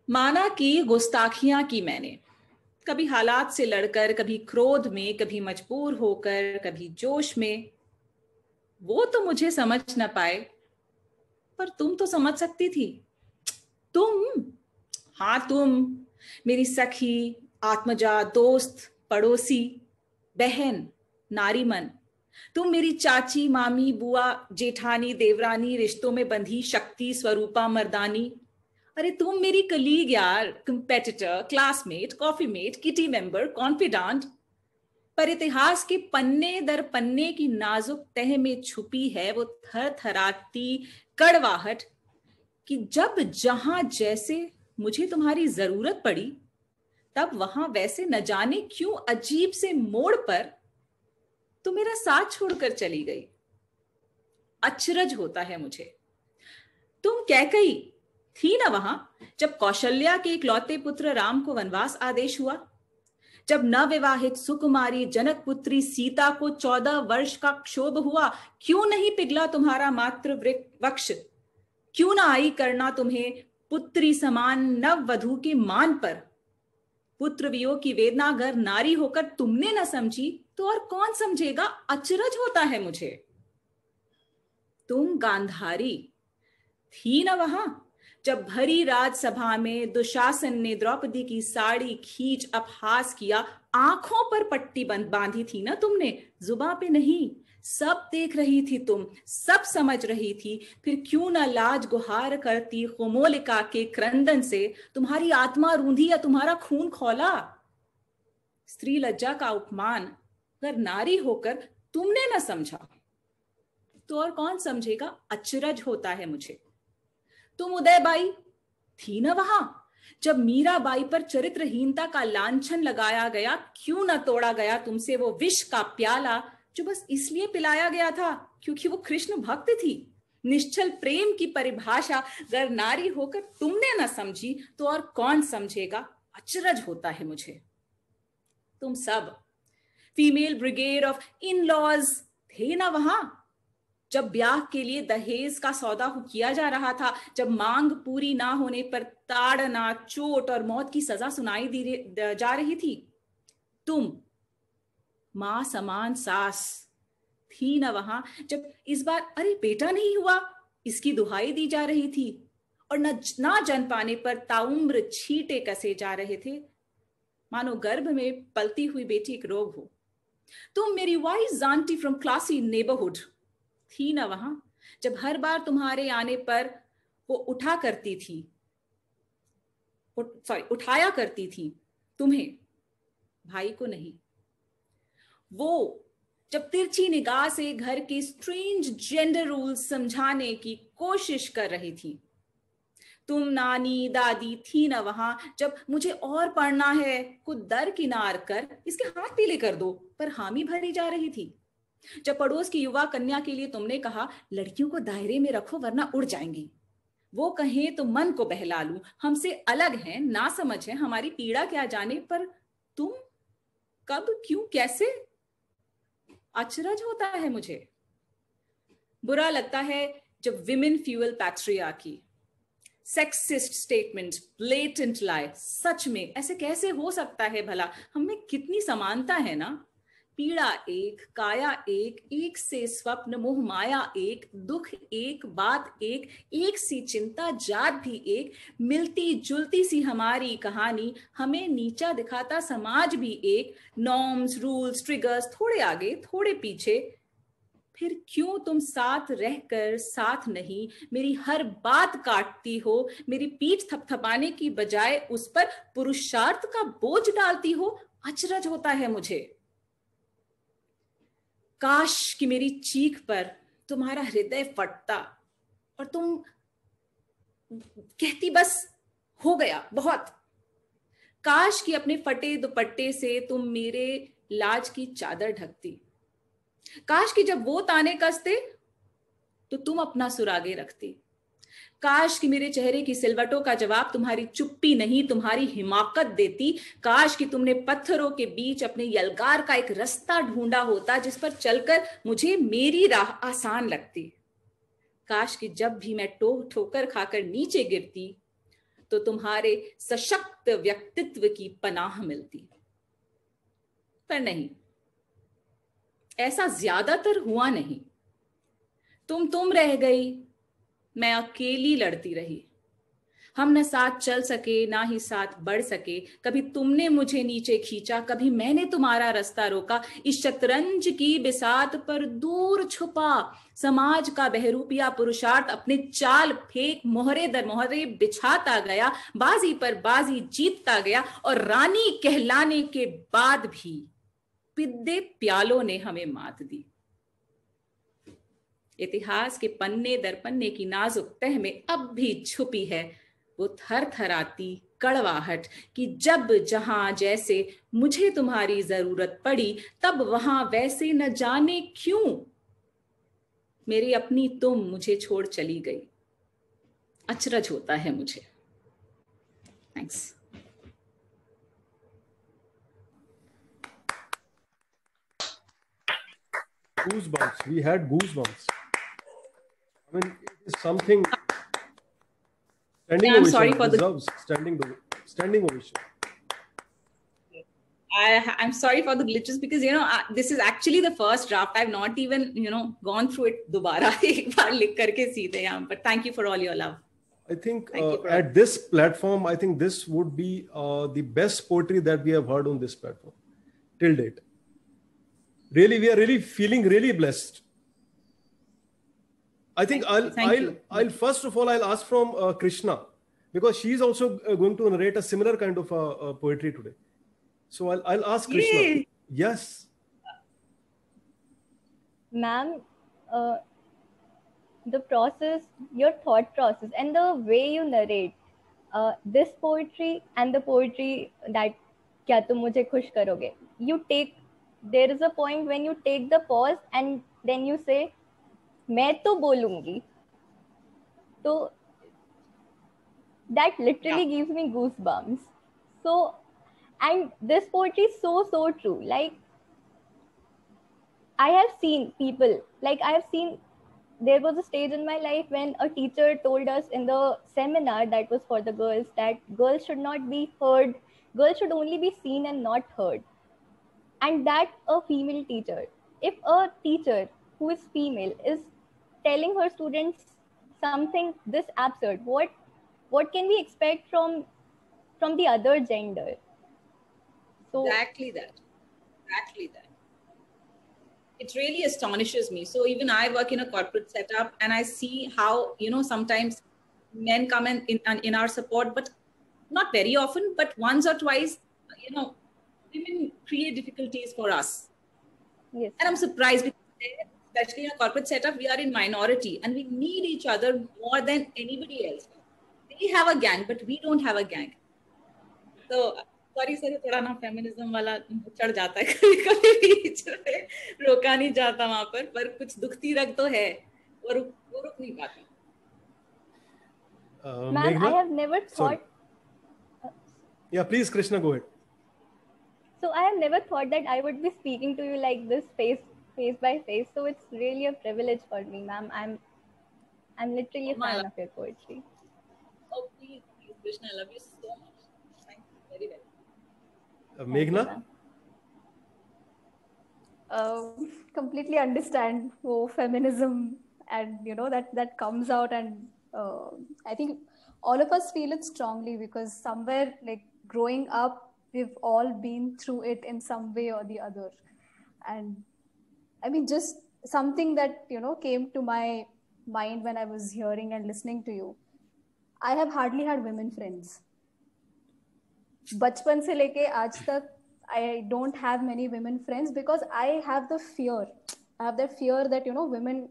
माना कि गुस्ताखियां की मैंने, कभी हालात से लड़कर, कभी क्रोध में, कभी मजबूर होकर, कभी जोश में। वो तो मुझे समझ न पाए, पर तुम तो समझ सकती थी। तुम, हाँ तुम, मेरी सखी, आत्मजा, दोस्त, पड़ोसी, बहन, नारीमन। तुम मेरी चाची, मामी, बुआ, जेठानी, देवरानी, रिश्तों में बंधी शक्ति स्वरूपा मर्दानी। अरे तुम मेरी कलीग यार, competitor, classmate, coffee mate, kitty member, confident. पर इतिहास के पन्ने दर पन्ने की नाजुक तह में छुपी है वो थर थराती कड़वाहट कि जब जहां जैसे मुझे तुम्हारी जरूरत पड़ी, तब वहां वैसे न जाने क्यों अजीब से मोड़ पर तुम मेरा साथ छोड़कर चली गई। अचरज होता है मुझे। तुम कैकई थी ना वहां जब कौशल्या के इकलौते पुत्र राम को वनवास आदेश हुआ, जब नवविवाहित सुकुमारी जनक पुत्री सीता को 14 वर्ष का क्षोभ हुआ। क्यों नहीं पिघला तुम्हारा मातृ वक्ष? क्यों ना आई करना तुम्हें पुत्री समान नव वधू के मान पर? पुत्र वियोग की वेदना अगर नारी होकर तुमने न समझी, तो और कौन समझेगा? अचरज होता है मुझे। तुम गांधारी थी ना वहां जब भरी राजसभा में दुशासन ने द्रौपदी की साड़ी खींच अपहास किया। आंखों पर पट्टी बांधी थी ना तुमने, जुबां पे नहीं। सब देख रही थी तुम, सब समझ रही थी। फिर क्यों ना लाज गुहार करती कोमोलिका के क्रंदन से तुम्हारी आत्मा रूंधी या तुम्हारा खून खौला। स्त्री लज्जा का उपमान अगर नारी होकर तुमने ना समझा, तो और कौन समझेगा? अचरज होता है मुझे। तुम उदयबाई थी ना वहां जब मीराबाई पर चरित्रहीनता का लांछन लगाया गया। क्यों ना तोड़ा गया तुमसे वो विष का प्याला जो बस इसलिए पिलाया गया था क्योंकि वो कृष्ण भक्त थी। निश्चल प्रेम की परिभाषा अगर नारी होकर तुमने ना समझी, तो और कौन समझेगा? अचरज होता है मुझे। तुम सब female brigade of in laws थे ना वहां जब ब्याह के लिए दहेज का सौदा किया जा रहा था, जब मांग पूरी ना होने पर ताड़ना, चोट और मौत की सजा सुनाई जा रही थी। तुम मां समान सास थी ना वहां जब इस बार अरे बेटा नहीं हुआ इसकी दुहाई दी जा रही थी, और ना जन पाने पर ताउम्र छींटे कसे जा रहे थे, मानो गर्भ में पलती हुई बेटी एक रोग हो। तुम मेरी wise aunty from classy neighbourhood थी ना वहां जब हर बार तुम्हारे आने पर वो उठाया करती थी तुम्हें, भाई को नहीं। वो जब तिरछी निगाह से घर के स्ट्रेंज जेंडर रूल्स समझाने की कोशिश कर रही थी। तुम नानी दादी थी ना वहां जब मुझे और पढ़ना है, कुछ दरकिनार कर इसके हाथ पीले कर दो पर हामी भरी जा रही थी। जब पड़ोस की युवा कन्या के लिए तुमने कहा लड़कियों को दायरे में रखो वरना उड़ जाएंगी, वो कहें तो मन को बहला लूं, हमसे अलग हैं, ना समझ है, हमारी पीड़ा क्या जाने, पर तुम कब, क्यों, कैसे? अचरज होता है मुझे। बुरा लगता है जब women fuel patriarchy, sexist statement, blatant lie. सच में ऐसे कैसे हो सकता है भला? हमें कितनी समानता है ना। पीड़ा एक, काया एक, एक से स्वप्न मोह माया एक, दुख एक, बात एक, एक सी चिंता जात भी एक, मिलती जुलती सी हमारी कहानी, हमें नीचा दिखाता समाज भी एक, नॉर्म्स, रूल्स, ट्रिगर्स थोड़े आगे थोड़े पीछे। फिर क्यों तुम साथ रहकर साथ नहीं मेरी हर बात काटती हो, मेरी पीठ थपथपाने की बजाय उस पर पुरुषार्थ का बोझ डालती हो? अचरज होता है मुझे। काश कि मेरी चीख पर तुम्हारा हृदय फटता और तुम कहती बस हो गया बहुत। काश कि अपने फटे दुपट्टे से तुम मेरे लाज की चादर ढकती। काश कि जब वो ताने कसते तो तुम अपना सुर आगे रखती। काश कि मेरे चेहरे की सिलवटों का जवाब तुम्हारी चुप्पी नहीं तुम्हारी हिमाकत देती। काश कि तुमने पत्थरों के बीच अपने यलगार का एक रास्ता ढूंढा होता जिस पर चलकर मुझे मेरी राह आसान लगती। काश कि जब भी मैं ठोकर खाकर नीचे गिरती तो तुम्हारे सशक्त व्यक्तित्व की पनाह मिलती। पर नहीं, ऐसा ज्यादातर हुआ नहीं। तुम रह गई, मैं अकेली लड़ती रही। हम न साथ चल सके, ना ही साथ बढ़ सके। कभी तुमने मुझे नीचे खींचा, कभी मैंने तुम्हारा रास्ता रोका। इस शतरंज की बिसात पर दूर छुपा समाज का बहरूपिया पुरुषार्थ अपने चाल फेंक मोहरे दर मोहरे बिछाता गया, बाजी पर बाजी जीतता गया। और रानी कहलाने के बाद भी पिद्दे प्यालों ने हमें मात दी। इतिहास के पन्ने दर पन्ने की नाजुक तह में अब भी छुपी है वो थरथराती कड़वाहट कि जब जहां जैसे मुझे तुम्हारी जरूरत पड़ी, तब वहां वैसे न जाने क्यों मेरी अपनी तुम मुझे छोड़ चली गई। अचरज होता है मुझे। Thanks. Goosebumps. We had goosebumps. I mean, it is something. Standing I'm ovation sorry for deserves standing ovation. I'm sorry for the glitches because this is actually the first draft. I've not even gone through it दोबारा एक बार लिख करके सीधे यहाँ पर. Thank you for all your love. I think at this platform, I think this would be the best poetry that we have heard on this platform till date. Really, we are really feeling really blessed. I think I'll first of all, I'll ask from Krishna, because she's also going to narrate a similar kind of poetry today. So I'll ask Krishna. Yay. Yes. Ma'am, the process, your thought process and the way you narrate this poetry and the poetry that Kya Tum Mujhe Khush Karoge, there is a point when you take the pause and then you say, मैं तो बोलूंगी. So that literally gives me goosebumps. So, and this poetry is so true. Like, I have seen people, there was a stage in my life when a teacher told us in the seminar that was for the girls that girls should not be heard, girls should only be seen and not heard. And that a female teacher, if a teacher who is female is telling her students something this absurd, what can we expect from the other gender? So Exactly that. It really astonishes me. So even I work in a corporate setup and I see how, sometimes men come in our support, but not very often, but once or twice, women create difficulties for us. Yes. And I'm surprised because especially in a corporate setup, we are in minority and we need each other more than anybody else. They have a gang, but we don't have a gang. So sorry sir, थोड़ा ना feminism वाला चढ़ जाता है कभी बीच में, रोका नहीं जाता वहां पर कुछ दुखती रग तो है और वो रुक नहीं पाती. Ma'am, I have never thought. Yeah, please, Krishna, go ahead. So I have never thought that I would be speaking to you like this, face by face. So it's really a privilege for me, ma'am. I'm literally a fan of your poetry. Oh, please, Krishna, I love you so much. Thank you very well. Meghna? Completely understand feminism and that comes out, and I think all of us feel it strongly because somewhere, like, growing up, we've all been through it in some way or the other. And I mean, just something that came to my mind when I was hearing and listening to you. I have hardly had women friends. बचपन से लेके आज तक I don't have many women friends because I have that fear that women,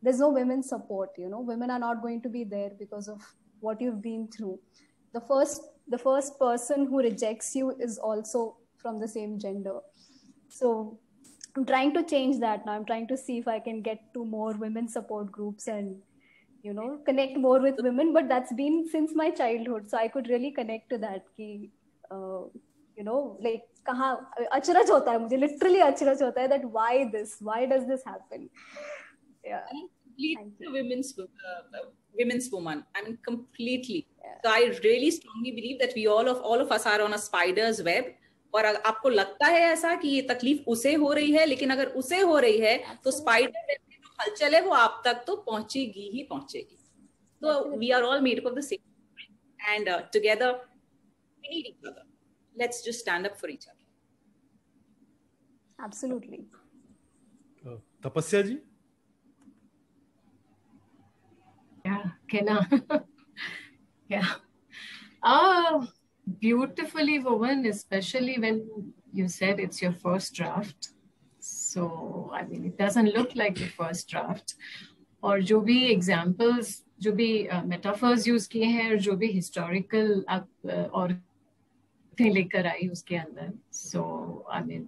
there's no women support. Women are not going to be there because of what you've been through. The first person who rejects you is also from the same gender. So I'm trying to change that now. I'm trying to see if I can get to more women support groups and connect more with women. But that's been since my childhood, so I could really connect to that. Like कहाँ अचरज होता है मुझे, literally अचरज होता है that why does this happen? Yeah. I'm completely a women's woman. I mean, completely. So I really strongly believe that all of us are on a spider's web. और आपको लगता है ऐसा कि ये तकलीफ उसे हो रही है, लेकिन अगर उसे हो रही है तो स्पाइडर वेब की जो हलचल है वो आप तक तो पहुंचेगी ही पहुंचेगी. So we are all made up of the same, and together we need each other. Let's just stand up for each other. Absolutely. Tapasya ji? Yeah, Kena. Yeah. Beautifully woven, especially when you said it's your first draft. So, I mean, it doesn't look like the first draft. और जो भी examples, जो भी metaphors use किए हैं, और जो भी historical और लेकर आई उसके अंदर. So, I mean,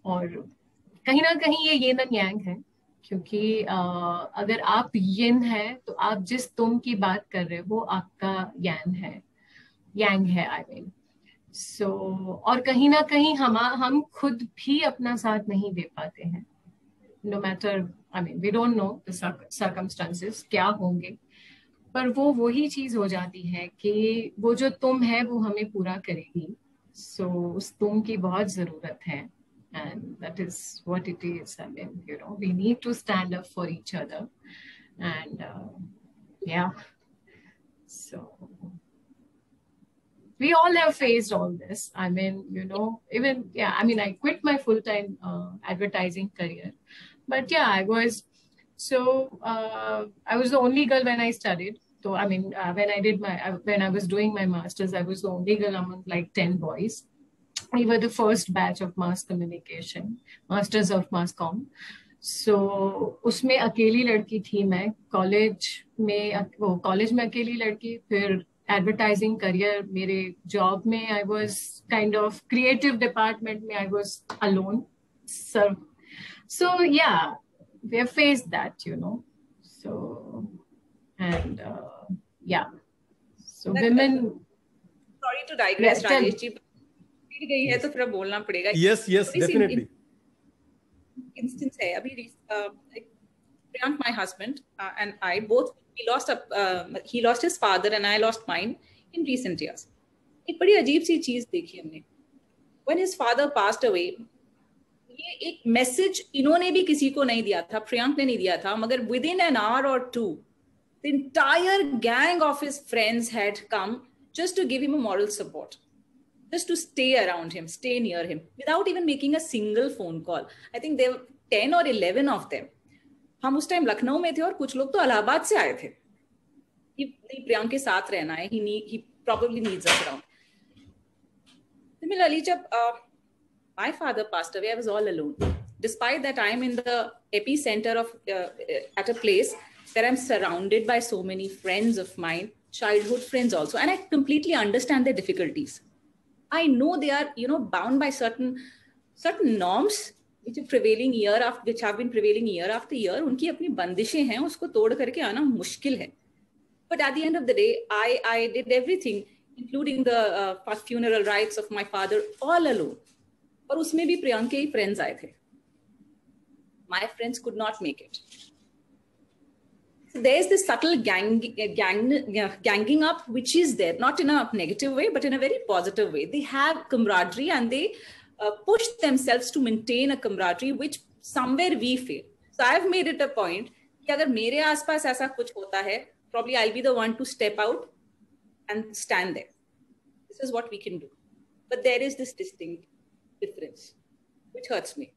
और कहीं ना कहीं ये येन एंड यांग है, क्योंकि अगर आप येन है तो आप जिस तुम की बात कर रहे हो वो आपका यांग है आई मीन. सो और कहीं ना कहीं हम खुद भी अपना साथ नहीं दे पाते हैं, no matter, I mean we don't know the circumstances क्या होंगे, पर वो वही चीज हो जाती है कि वो जो तुम है वो हमें पूरा करेगी. सो उस तुम की बहुत जरूरत है, and that is what it is. I mean, you know, we need to stand up for each other, and yeah, so we all have faced all this. I mean, you know, even I mean, I quit my full-time advertising career, but yeah, I was the only girl when I studied. So I mean, when I was doing my masters, I was the only girl among like 10 boys. We were the first batch of mass communication, masters of mass comm. So उसमें अकेली लड़की थी मैं, college में अकेली लड़की, फिर advertising career, मेरे जॉब में I was kind of creative department में I was alone. So yeah, we have faced that, you know. So and yeah, so women. Sorry to digress, Rajesh ji. गई है तो फिर बोलना पड़ेगा. Yes, definitely. Instance है अभी Priyank, my husband, and I both he lost his father and I lost mine in recent years. एक बड़ी अजीब सी चीज देखी हमने. When his father passed away, ये एक मैसेज इन्होंने भी किसी को नहीं दिया था, प्रियांक ने नहीं दिया था, मगर within an hour or two, the entire gang of his friends had come just to give him a moral support. Just to stay around him, stay near him, without even making a single phone call. I think there were 10 or 11 of them. हम उस time Lucknow में थे और कुछ लोग तो इलाहाबाद से आए थे. प्रियांक के साथ रहना है. He probably needs us around. Similarly, जब my father passed away, I was all alone. Despite that, I am in the epicenter of at a place where I'm surrounded by so many friends of mine, childhood friends also, and I completely understand their difficulties. I know they are, you know, bound by certain norms which have been prevailing year after year. उनकी अपनी बंदिशें हैं, उसको तोड़ करके आना मुश्किल है. But at the end of the day, I did everything, including the funeral rites of my father, all alone. और उसमें भी प्रियांक के ही friends आए थे. My friends could not make it. There's this subtle ganging up, which is there, not in a negative way, but in a very positive way. They have camaraderie and they push themselves to maintain a camaraderie, which somewhere we fail. So I've made it a point कि अगर मेरे आसपास ऐसा कुछ होता है, probably I'll be the one to step out and stand there. This is what we can do. But there is this distinct difference, which hurts me.